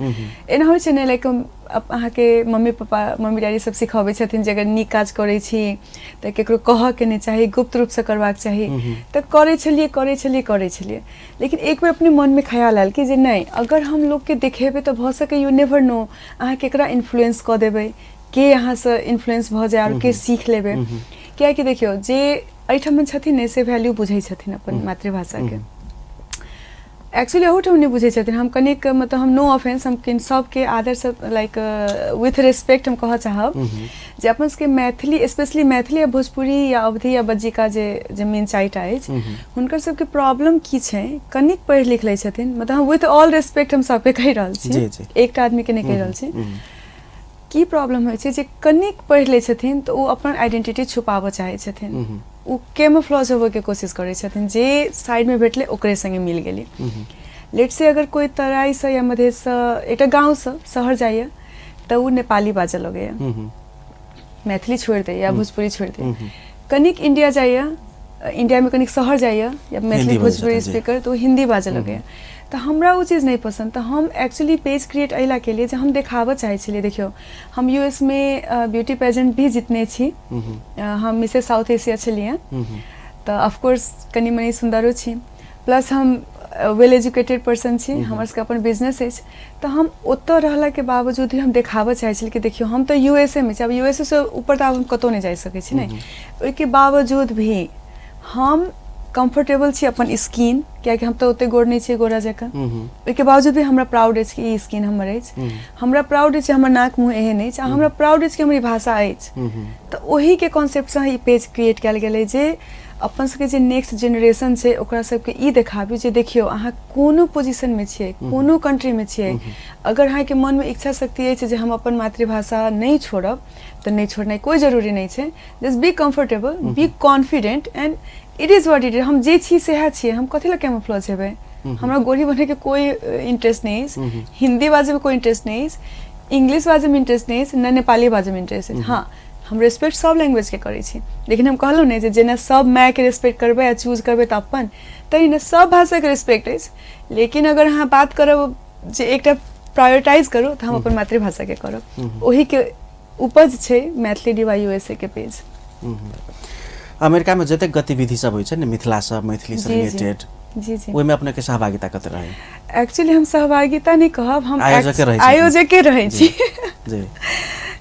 एना होइ छै ने लाइक अहाँ के मम्मी पापा मम्मी डैडी सब सिखाबै छथिन जे अगर नीक काज करै छी तऽ केकरो कहऽ के नहीं चाही गुप्त रूप से करबाक चाही तऽ करै छलिए लेकिन एक बेर अपने मन में ख्याल आयल कि जे नहीं अगर हम लोग के देखेबै तऽ भऽ सकै यू नेवर नो अहाँ केकरा इन्फ्लुएंस कऽ देबै के अहाँ से इन्फ्लुएंस भऽ जाय और के सीख लेबै कियाकि देखियौ जे एहिठाम छथिन ने से वैल्यू बुझै छथिन अपन मातृभाषा के एक्चुअली ओहूठाम नहीं बुझे छथिन हम कनिक मतलब हम नो ऑफेंस हम किन सबके आदर से लाइक विथ रिस्पेक्ट हम कहऽ चाहब जे अपन सबके मैथिली स्पेशली मैथिली या भोजपुरी या अवधी या बज्जिका जे मेन चारिटा अछि हुनकर सबके प्रॉब्लम की छै कनिक पढ़ि लिख लै छथिन मतलब हम विथ ऑल रिस्पेक्ट हम सबके कहि रहल छी एकटा आदमी के नहीं कहि रहल छी की प्रॉब्लम होइ छै जे कनिक पढ़ि लै छथिन तऽ ओ अपन आइडेंटिटी छुपाबऽ चाहै छथिन ओ कैमोफ्लेज होबऽ के कोशिश करै छथिन जे साइड में भेटले ओकरे संगे मिल गेली लेट से अगर कोई तराई से या मधेश से एकटा गाँव से शहर जाइए तऽ ओ नेपाली बाजऽ लगैया मैथिली छोड़ि दे या भोजपुरी छोड़ि दे कनिक इंडिया जाइए इंडिया में कनिक शहर जाइए या मैथिली भोजपुरी स्पीकर तो हिंदी बाजऽ लगैया तो हमरा वो चीज़ नहीं पसंद तो हम एक्चुअली पेज क्रिएट अइला के लिए जो हम देखाबऽ चाहे छलिए देखियो हम यूएस में ब्यूटी पेजेंट भी जितने छी हम मिसेस साउथ एशिया छलिए तो ऑफकोर्स कनी मनी सुंदरो छी प्लस हम वेल एजुकेटेड पर्सन छी हमर सबके अपन बिजनेस अछि तो हम ओतऽ रहला के बावजूद भी हम देखाबऽ चाहे छलिए कि देखियो हम तो यूएसए में छी अब यूएसए से ऊपर तो हम कतौ नहीं जा सकै छी नहीं ओहिके बावजूद भी हम कंफर्टेबल छी अपन स्किन कियाकि हम तो ओते गोर नहीं छी गोरा जकाँ ओहिके बावजूद भी हमरा प्राउड अछि कि ई स्किन हमर अछि हमरा प्राउड अछि हमर नाक मुँह एहन अछि हमरा प्राउड अछि कि हमर भाषा अछि तऽ ओही के कॉन्सेप्ट से ई पेज क्रिएट कयल गेलै जे अपन सबके जे नेक्स्ट जेनरेशन छै ओकरा सबके ई देखाबी जे देखियो अहाँ कोनो पोजीशन में छियै कोनो कंट्री में छियै अगर अहाँ के मन में इच्छा शक्ति अछि जे हम अपन मातृभाषा नहीं छोड़ब तऽ नहीं छोड़नाइ कोई जरूरी नहीं छै just be comfortable be confident and it is what it is हम जे छी सेहा छियै हम कथी ला कैमोफ्लेज हेबै हमरा गोरी बने के कोई इंटरेस्ट नहीं है हिंदी बाजे में कोई इंटरेस्ट नहीं है इंग्लिश बाजे में इंटरेस्ट नहीं है न नेपाली बाजे में इंटरेस्ट है हाँ हम रेस्पेक्ट सब लैंग्वेज के करै छी लेकिन हम कहलहुँ ने जे जेना सब माय के रेस्पेक्ट करबै या चूज करबै तऽ अपन तहिना सब भाषा के रेस्पेक्ट अछि लेकिन अगर अहाँ बात करब जे एकटा प्रायोरिटाइज करू तऽ हम अपन मातृभाषा के करब ओही के उपज छै मैथिली डिवा यूएसए के पेज अमेरिका में जते गतिविधि सब होइ छै ने मिथिला से मैथिली से रिलेटेड जी जी ओहिमे अपने के सहभागिता कते रहे एक्चुअली हम सहभागिता नहीं कहब हम आयोजके रहै छी जी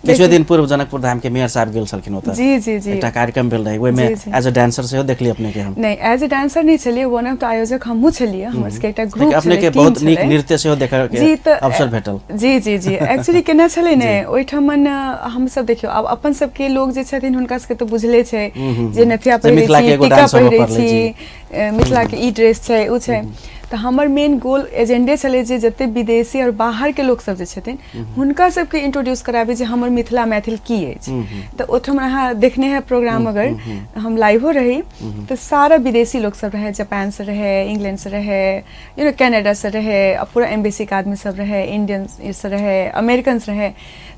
किछु दिन पूर्व जनकपुर धाम के मेयर साहब गेल छलखिन ओतऽ जी जी जी एकटा कार्यक्रम भेल रहे ओहिमे एज अ डांसर सेहो देखली अपने के हम नहीं एज अ डांसर नहीं छलिए वन ऑफ द आयोजक हमहू छलिए हमर सबके एकटा ग्रुप अपने के बहुत नीक नृत्य सेहो देखै के अवसर भेटल जी जी जी एक्चुअली केना छलै ने ओहिठामन हम सब देखियो अब अपन सब के लोग जे छथिन हुनका सबके तऽ बुझले छै जे नथिया पहिरै छी टीका पहिरै छी मिथिला के ई ड्रेस छै उ छै तऽ हमर मेन गोल एजेंडे छलै जे जते विदेशी और बाहर के लोग सब जे छथिन हुनका सबके इंट्रोड्यूस कराबे जे हमर मिथिला मैथिल की अछि तऽ ओठम अहाँ देखने है प्रोग्राम अगर हम लाइवो रही तऽ सारा विदेशी लोग सब रहे जापान से रहे इंग्लैंड से रहे यू नो कनाडा से रहे पूरा एम्बेसी के आदमी सब रहे इंडियन से रहे अमेरिकन रहे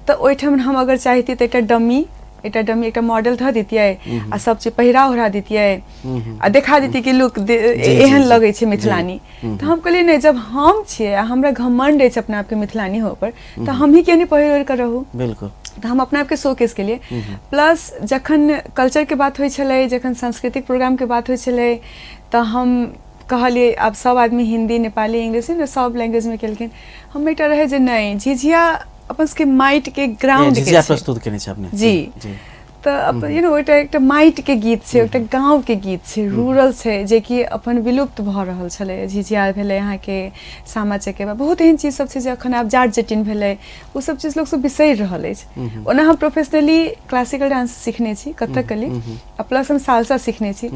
तऽ ओहिठाम हम अगर चाहती तऽ एकटा डमी एकटा मॉडल धऽ दितियै आ सब चीज पहिरा ओढ़ा दितियै आ देखा दितियै कि लुक एहन लगै छै मिथिलानी तऽ हम कहलियै नहि जब हम छियै आ हमरा घमंड अछि अपना आपके मिथिलानी हो पर तऽ हम ही किया नहीं पहिर ओढ़ कऽ रहू बिल्कुल तऽ हम अपना आपके शोकेस के लिए प्लस जखन कल्चर के बात होइ छलै जखन सांस्कृतिक प्रोग्राम के बात होइ छलै तऽ हम कहलिए अब सब आदमी हिंदी नेपाली इंग्लिश सब लैंग्वेज में केलखिन हम एकटा रहे जे नहीं झिझिया अपन के माइट के ग्राउंड के प्रस्तुत केने छै अपने जी तऽ यू नो एकटा माटि के गीत छै, एकटा गाँव के गीत छै, रूरल छै, जे कि अपन विलुप्त भऽ रहल छलै। झिझिया भेलै, अहाँके सामा चकेबा, बहुत एहन चीज सब छै जे अखन आब जाट जटिन भेलै, ओ सब चीज लोग सब बिसरि रहल अछि। ओना हम प्रोफेशनली क्लासिकल डांस सीखने छी, कथकली, आ प्लस हम सालसा सीखने छी।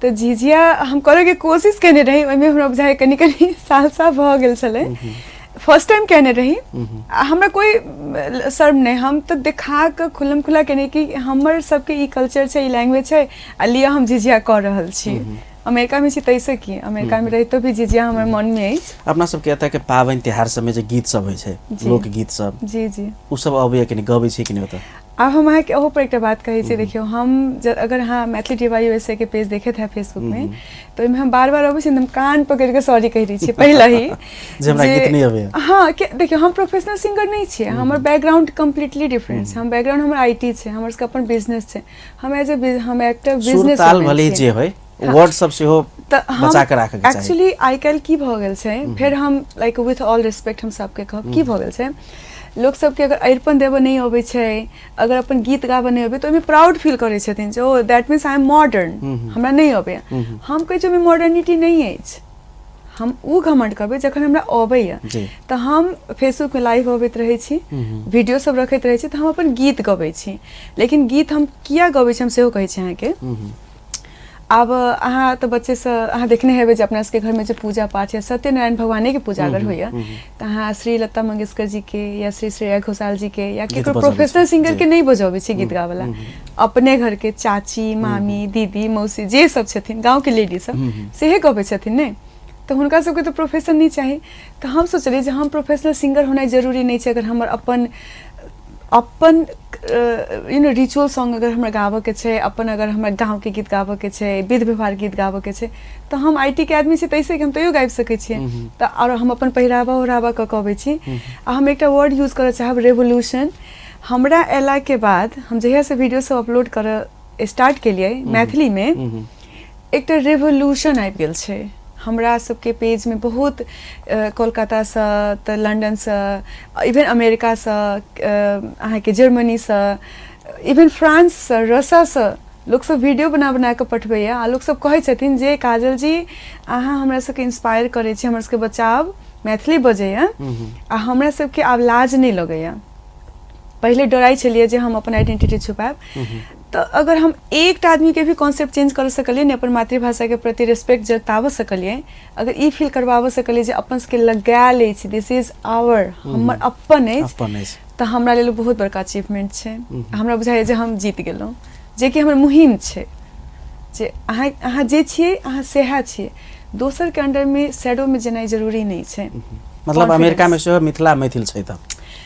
तऽ झिझिया हम करऽ के कोशिश केने रही, ओहिमे हमरा बुझाय कनि कनि सालसा भऽ गेल छलै। फर्स्ट टाइम कहने रही, हमरा कोई शर्म नहीं, हम तो देखा के खुलम खुला कहने कि हमर सबके ई कल्चर छै, ई लैंग्वेज छै, आ लिअ हम झिझिया कर रहल छी। अमेरिका में छी तैसे की, अमेरिका में रहितो भी झिझिया हमर मन में अछि। अपना सबके एतऽ के पाबनि त्योहार सब में जे गीत सब होइ छै, लोकगीत सब, जी जी, उ सब अबैया कि नहीं, गबै छी कि नहीं ओतऽ? आब हम अहाँके ओहो पर एकटा बात कहै छी, देखियौ हम अगर हाँ मैथिली टीवा यूएसए के पेज देखैत है फेसबुक में, तो ओहिमे हम बार बार अबै छी, हम कान पकड़ के सॉरी कहि दै छी पहले ही जे हमरा गीत नहीं अबैया। हाँ, देखियो हम प्रोफेशनल सिंगर नहीं छियै, हमर बैकग्राउंड कम्प्लीटली डिफरेंट छै। हम बैकग्राउंड हमर आईटी छै, हमर सबके अपन बिजनेस छै, हम एज ए हम एकटा बिजनेस ताल भले जे होय, वर्ड सब से हो बचा के राखे के चाही। एक्चुअली आई काल की भ गेल छै, फिर हम लाइक विथ ऑल रिस्पेक्ट हम सबके कहब की भ गेल छै, लोग सबके अगर अरिपन देबऽ नहीं अबै छै, अगर अपन गीत गाबऽ नहीं अबै, तो ओहिमे प्राउड फील करै छथिन जे ओ that means I am modern, हमरा नहीं अबैया। हम कहै छी ओहिमे मॉडर्निटी नहीं अछि, हम उ घमंड करबै जखन हमरा अबैया। तऽ हम फेसबुक में लाइव अबैत रहै छी, वीडियो सब रखैत रहै छी, तऽ हम अपन गीत गबै छी। लेकिन गीत हम किया गबै छी हम सेहो कहै छी अहाँके। आब अहाँ तो बच्चे से अहाँ देखने हेबै जे अपना सबके घर में जो पूजा पाठ या सत्यनारायण भगवाने के पूजा अगर होइया, तो अहाँ श्री लता मंगेशकर जी के या श्री श्रेया घोषाल जी के या केकरो प्रोफेशनल सिंगर के नहीं बजाबै छी गीत गावला, अपने घर के चाची, मामी, दीदी, मौसी जे सब छथिन, गाँव के लेडी सब सेहे गबै छथिन ने। तो हुनका सबके तो प्रोफेशन नहीं चाही। तो हम सोचलिए जे हम प्रोफेशनल सिंगर होनाइ जरूरी नहीं छै, अगर हमर अपन यू नो रिचुअल सॉन्ग अगर हमरा गाबऽ के छै, अपन अगर हमरा गाँव के गीत गाबऽ के छै, विध व्यवहार गीत गाबऽ के छै, तो हम आईटी के आदमी छी, तैसे कि हम तैयो गाबि सकै छियै। तऽ और हम अपन पहिरावा ओढ़ावा कऽ कहबै छी। आ हम एकटा वर्ड यूज करऽ चाहब, रेवोल्यूशन। हमरा एला के बाद हम जहिया से वीडियो सब अपलोड करऽ स्टार्ट केलिए मैथिली में, एकटा रेवोल्यूशन आबि गेल छै हमरा सबके पेज में। बहुत कोलकाता से, तऽ लंदन से, इवन अमेरिका से, अहाँके जर्मनी से, इवन फ्रांस से, रसिया से लोग सब वीडियो बना बना के पठबैया। आ लोग सब कहै छथिन जे काजल जी अहाँ हमरा सबके इंस्पायर करै छी, हमर सबके बच्चा आब मैथिली बजैया, आ हमरा सबके आब लाज नहीं लगैया। पहले डराई छलिए जे हम अपन आइडेंटिटी छुपाएब, तो अगर हम एक आदमी के भी कॉन्सेप्ट चेंज कर सकलिए ने, अपन मातृभाषा के प्रति रिस्पेक्ट जताब सकलिए, अगर ई फील करवाब सकलिए जे अपन सबके लगायल अछि, दिस इज आवर, हमर अपन अछि, तो हमरा लेल बहुत बड़का अचीवमेंट छै। हमरा बुझाइए जे हम जीत गेलहुँ, जे कि हमर मुहिम छै, जे अहाँ जे छियै अहाँ सेहा छियै, दोसर के अंडर में शैडो में जेनाइ जरूरी नहीं छै। मतलब अमेरिका में से मिथिला मैथिल छै त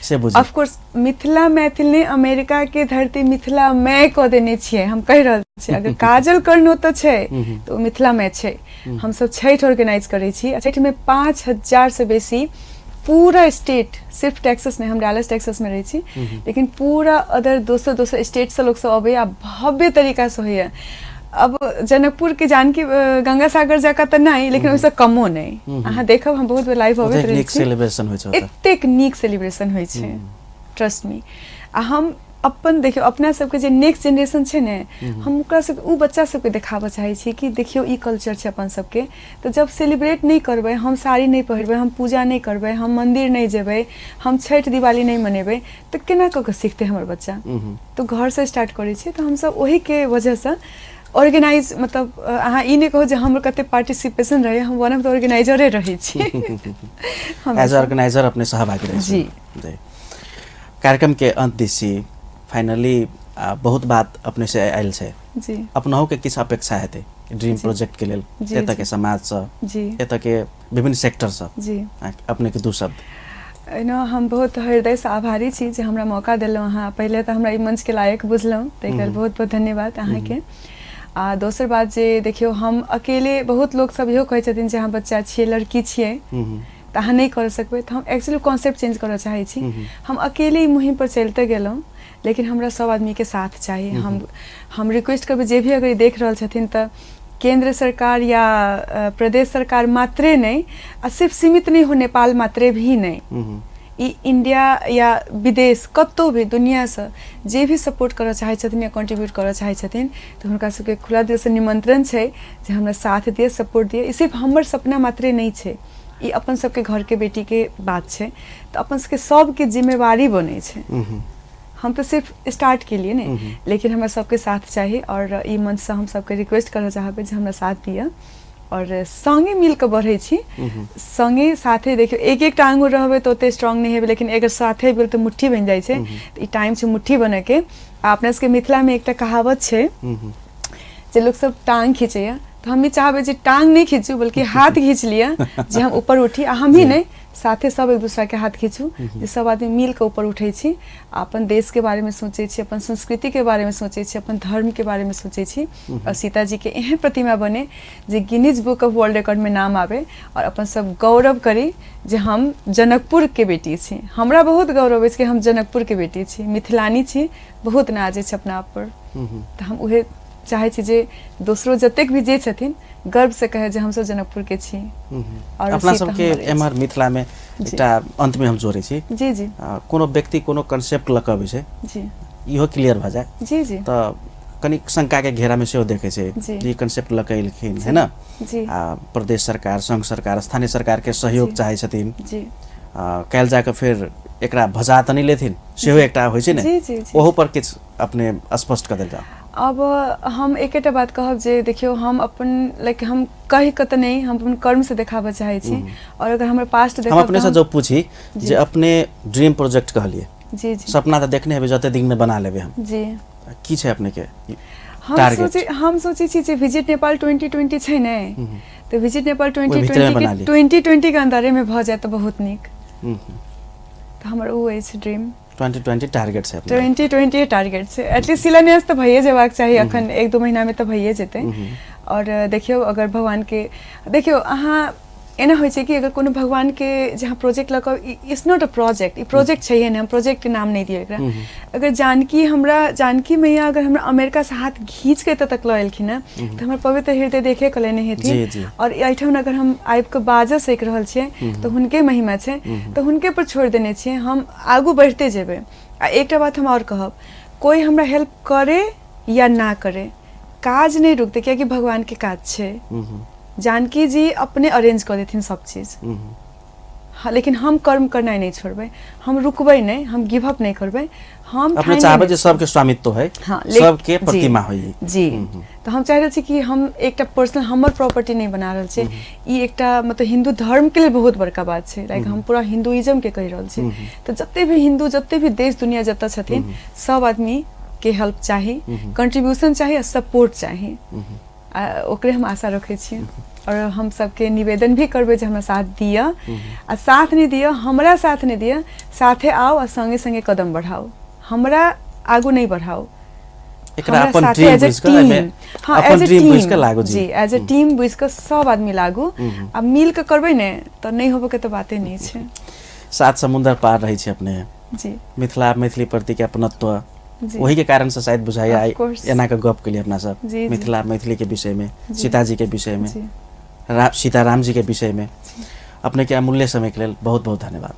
से बुझी। ऑफ कोर्स मिथिला मैथिल ने अमेरिका के धरती मिथिला में कह देने छियै, हम कह रहल छियै। अगर काजल करनो तो छै तो मिथिला में छै। हम सब छठ ऑर्गेनाइज करै छी, छठ में 5000 से बेसी पूरा स्टेट, सिर्फ टेक्सास नहीं, हम डालस टेक्सास में रही छी, लेकिन पूरा अदर दोसर स्टेट से लोग सब अबैया, भव्य तरीका से होइया। अब जनकपुर के जानकी गंगा सागर जाका तो नहीं, लेकिन वैसे कमो नहीं। अहाँ देखब हम बहुत लाइव अबैत रहै छी, सेलिब्रेशन होइ छै, एतेक नीक सेलिब्रेशन होइ छै, ट्रस्ट मी। आ हम अपन देखियो अपना सबके जे नेक्स्ट जनरेशन छै ने, हम ओकरा सब उ बच्चा सबके देखाबऽ चाहै छी कि देखियो ई कल्चर छै अपन सबके। तो जब सेलिब्रेट नहीं करबै, हम साड़ी नहीं पहिरबै, हम पूजा नहीं करबै, हम मंदिर नहीं जेबै, हम छठ दिवाली नहीं मनेबै, तो केना कऽ के सीखते हमर बच्चा? तो घर से स्टार्ट करै छी। तो हम सब ओही के वजह से ऑर्गेनाइज, मतलब अहाँ ई नहीं कहो जे हमर कते पार्टिसिपेशन रहे, हम वन ऑफ द ऑर्गेनाइजरे रहे छी। एज ऑर्गेनाइजर अपने सहभागी रहे जी। कार्यक्रम के अंत दिसी फाइनली बहुत बात अपने से आयल छै जी, अपनाहु के किछ अपेक्षा हेतै ड्रीम प्रोजेक्ट के लेल, एतऽ के समाज से, एतऽ के विभिन्न सेक्टर से जी, अपने के दू शब्द। नो हम बहुत हृदय से आभारी छी जे हमरा मौका देलहुँ अहाँ। पहले तऽ हमरा ई मंच के लायक बुझलहुँ, ताहि लेल बहुत बहुत धन्यवाद अहाँ के। आ दोसर बात जे देखियो, हम अकेले, बहुत लोग सब इहो कहै छथिन जे अहाँ बच्चा छियै, लड़की छियै, तऽ अहाँ नहीं कर सकबै। तऽ हम एक्चुअली कॉन्सेप्ट चेंज करऽ चाहै छी। हम अकेले ई मुहिम पर चलते गेलहुँ, लेकिन हमरा सब आदमी के साथ चाहिए। हम रिक्वेस्ट करबै जे भी अगर देख रहल छथिन, तऽ केंद्र सरकार या प्रदेश सरकार मात्रे नहीं, आ सिर्फ सीमित नहीं हो नेपाल मात्रे भी नहीं, ई इंडिया या विदेश कतौ भी दुनिया से जे भी सपोर्ट करऽ चाहै छथिन या कंट्रीब्यूट करऽ चाहै छथिन तो हुनका सबके खुला दिल से निमंत्रण छै जे हमरा साथ दिए, सपोर्ट दिए। ई सिर्फ हमर सपना मात्रे नहीं छै, ई अपन सबके घर के बेटी के बात छै, तो अपन सबके सबके जिम्मेवारी बने छै। हम तो सिर्फ स्टार्ट के लिए नहीं, लेकिन हमरा सबके साथ चाहिए और ई मंच से हम सबके रिक्वेस्ट करऽ चाहबै जे हमरा साथ दिया और संगे मिल के बढ़े छी। संगे साथे देखियो एक एक टांग रहबे तो ओते स्ट्रांग नहीं हेबे, लेकिन अगर साथे बिल तो मुट्ठी बन जाय छै। तो ई टाइम छै मुट्ठी बने के। अपना सबके मिथिला में एकटा कहावत छै जे लोग सब टांग खींचैया, तो हम ही चाहबे जे टांग नहीं खींचू बल्कि हाथ खींच लिया जे हम ऊपर उठी, आ हम ही नहीं साथे सब एक दूसरा के हाथ खींचू जे सब आदमी मिल के ऊपर उठे छी, अपन देश के बारे में सोचे छी, अपन संस्कृति के बारे में सोचे छी, अपन धर्म के बारे में सोचे छी। और सीता जी के एहन प्रतिमा बने जे Guinness book of world record में नाम आवे और अपन सब गौरव करी जे हम जनकपुर के बेटी छी। हमरा बहुत गौरव है कि हम जनकपुर के बेटी छी, मिथिलानी छी, बहुत नाज छै अपना आप पर। तो हम उहे चाहे छी जे दोसरो जतेक भी जे छथिन गर्व से कहे जे हम सब जनकपुर के छी। और अपना सबके एमहर मिथिला में एकटा अंत में हम जोड़े छी जी जी कोनो व्यक्ति कोनो कंसेप्ट लक अबै छै जी इहो क्लियर भ जाय जी जी त कनी शंका के घेरा में सेहो देखे छै जे कंसेप्ट लकैलखिन है ना जी प्रदेश सरकार, संघ सरकार, स्थानीय सरकार के सहयोग चाहे छथिन जी काल जाके फिर एकरा भजा त नहीं लेथिन सेहो एकटा होय छै ने, ओहो पर किछ अपने स्पष्ट कर देल जाओ। अब हम एकेटा बात कहब जे देखियो हम अपन लाइक हम कहि क त नहीं, हम अपन कर्म से देखाबे चाहे छी। और अगर हमर पास्ट देखब हम अपने से जो पूछी जे अपने ड्रीम प्रोजेक्ट कहलिए जी जी सपना त देखने हेबे जते दिन में बना लेबे हम जी की छै अपने के टारगेट? हम सोचे छी जे विजिट नेपाल 2020 छै ने, तो विजिट नेपाल 2020 के अंदर में भ जाए तो बहुत नीक। तो हमर ओ अछि ड्रीम 2020 टारगेट छै 2020 टारगेट छै। एटलीस्ट शिलान्यास तो भइए जेबाक चाहिए, अखन एक दो महीना में तो भइए जेते। और देखियो अगर भगवान के देखियो अहाँ एना होय छै कि अगर कोनो भगवान के जहाँ project luck it's not a project, E project छैहे ने, हम प्रोजेक्ट के नाम नहीं दिए एकरा। अगर जानकी मैया अगर हमरा अमेरिका से हाथ खींच के तक ल एलखिन ना, तो हमर पवित्र हृदय देखे के लेने हेथिन। और एठन अगर हम आबि के बाजा सीख रहल छियै तो हुनके महिमा छै, तो हुनके पर छोड़ देने छियै, हम आगू बढ़ते जेबै। आ एकटा बात हम और कहब, कोई हमरा हेल्प करे या ना करे काज नहीं रुकते, कियाकि भगवान के काज छै। जानकी जी अपने अरेंज कर देथिन सब चीज। हाँ, लेकिन हम कर्म करना नहीं छोड़बे, हम रुकबे नहीं, हम गिव अप नहीं करबे। हम अपने चाहबे जे सबके स्वामित्व है, हाँ, सबके प्रतिमा होई जी। तो हम चाह रहल छी कि हम एकटा पर्सनल हमर प्रॉपर्टी नहीं बना रहल छी। ई एकटा मतलब हिंदू धर्म के लिए बहुत बड़का बात छै, लाइक हम पूरा हिंदुइज्म के कहि रहल छी। तो जते भी हिंदू, जते भी देश दुनिया जत छथिन, सब आदमी के हेल्प चाही, कंट्रीब्यूशन चाही, सपोर्ट चाही। ओकरे हम आशा रखे छी। और हम सबके निवेदन भी करबे जे हमरा साथ दिया, आ साथ नहीं दिया, हमरा साथ नहीं दिया, साथे आओ और संगे संगे कदम बढ़ाओ, हमरा आगू नहीं बढ़ाओ। एकरा अपन ड्रीम बुझ के एमे अपन ड्रीम बुझ के लागू जी, एज अ टीम बुझ के सब आदमी लागू आ मिल के करबे ने तो नहीं होबे के तो बाते नहीं छै। सात समुद्र पार रही छै अपने जी, मिथिला मैथिली प्रति के अपनत्व, वही के कारण से शायद बुझाया एना के गप के लिए अपना सब मिथिला मैथिली के विषय में, सीता जी के विषय में, सीताराम जी के विषय में अपने के अमूल्य समय के लिए बहुत बहुत धन्यवाद।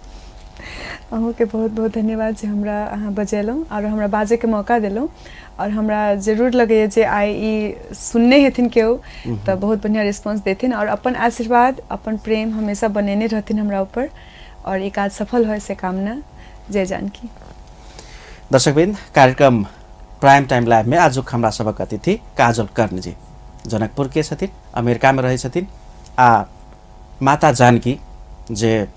अहूँ के बहुत बहुत धन्यवाद जे हमरा अहाँ बजेलहुँ और हमरा बाजे के मौका देलहुँ। और हमरा जरूर लगे जे आई ई सुनने हेथिन केओ तो बहुत बढ़िया रिस्पांस देथिन और अपन आशीर्वाद, अपन प्रेम हमेशा बनेने रहथिन हमरा ऊपर, और एक आज सफल हो से कामना। जय जानकी। दर्शकबिन, कार्यक्रम प्राइम टाइम लाइव में आज हमरा सबक अतिथि काजल कर्ण जी जनकपुर के छथिन, अमेरिका में रहे छथिन। आ माता जानकी जे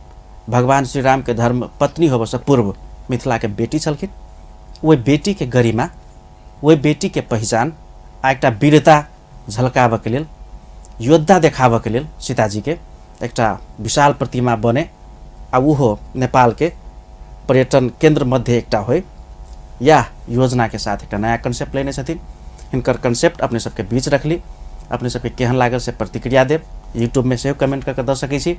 भगवान श्री राम के धर्म पत्नी होबे से पूर्व मिथिला के बेटी छलखिन, वही बेटी के गरिमा, वही बेटी के पहचान आ एकटा वीरता झलकाबे के लेल, योद्धा देखाबे के लेल सीताजी के एकटा विशाल प्रतिमा बने आ उहो नेपाल के पर्यटन केंद्र मध्य एकटा होय, या योजना के साथ एक नया कंसेप्ट लेने छथिन। हिनकर कंसेप्ट अपने सबके बीच रखली, अपने सबके केहन लागल से प्रतिक्रिया देव, यूट्यूब में से कमेंट करके दे सकै छी।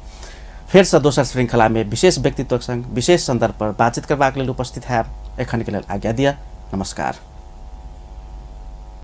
फिर से दोसर श्रृंखला में विशेष व्यक्तित्व संग विशेष संदर्भ पर बातचीत करबाक लेल उपस्थित है। एखन के लेल आज्ञा दिया। नमस्कार।